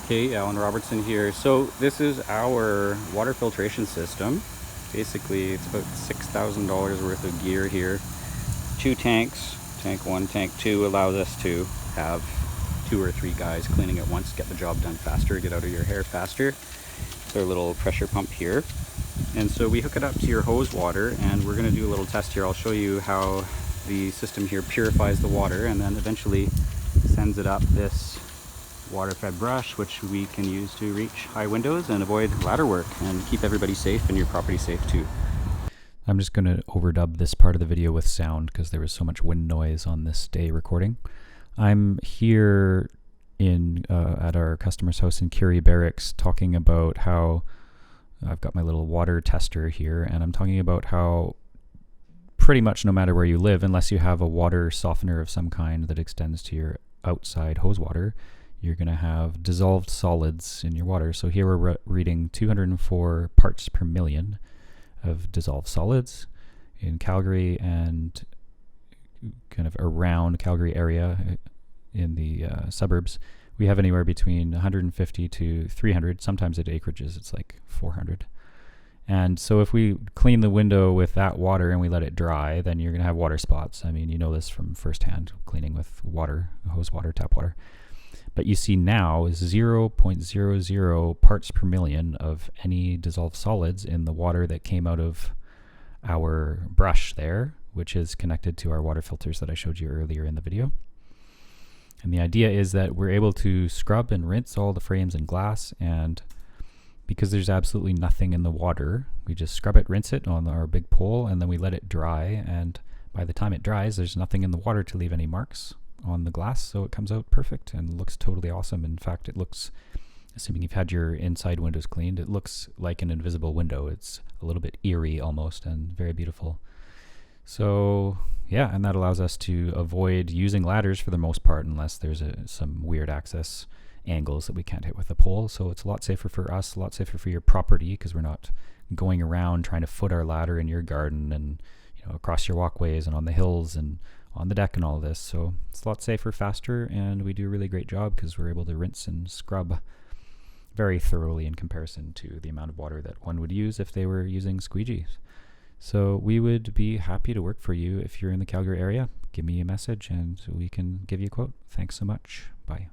Okay, Alan Robertson here. So this is our water filtration system. Basically, it's about $6,000 worth of gear here. 2 tanks, tank 1, tank 2 allows us to have 2 or 3 guys cleaning at once, get the job done faster, get out of your hair faster. It's our little pressure pump here. And so we hook it up to your hose water, and we're going to do a little test here. I'll show you how the system here purifies the water and then eventually sends it up this Waterfed brush, which we can use to reach high windows and avoid ladder work and keep everybody safe and your property safe too. I'm just going to overdub this part of the video with sound because there was so much wind noise on this day recording. I'm here in at our customer's house in Curie Barracks talking about how I've got my little water tester here, and I'm talking about how pretty much no matter where you live, unless you have a water softener of some kind that extends to your outside hose water, you're going to have dissolved solids in your water. So here we're reading 204 parts per million of dissolved solids in Calgary and kind of around Calgary area in the suburbs. We have anywhere between 150 to 300. Sometimes at acreages it's like 400. And so if we clean the window with that water and we let it dry, then you're going to have water spots. I mean, you know this from firsthand cleaning with water, hose water, tap water. But you see now is 0.00 parts per million of any dissolved solids in the water that came out of our brush there, which is connected to our water filters that I showed you earlier in the video. And the idea is that we're able to scrub and rinse all the frames and glass, and because there's absolutely nothing in the water, we just scrub it, rinse it on our big pole, and then we let it dry, and by the time it dries, there's nothing in the water to leave any marks on the glass, so it comes out perfect and looks totally awesome. In fact, it looks, assuming you've had your inside windows cleaned, it looks like an invisible window. It's a little bit eerie almost and very beautiful. So yeah, and that allows us to avoid using ladders for the most part, unless there's some weird access angles that we can't hit with a pole. So it's a lot safer for us, a lot safer for your property, because we're not going around trying to foot our ladder in your garden and across your walkways and on the hills and on the deck and all this. So it's a lot safer, faster, and we do a really great job because we're able to rinse and scrub very thoroughly in comparison to the amount of water that one would use if they were using squeegees. So we would be happy to work for you if you're in the Calgary area. Give me a message and we can give you a quote. Thanks so much. Bye.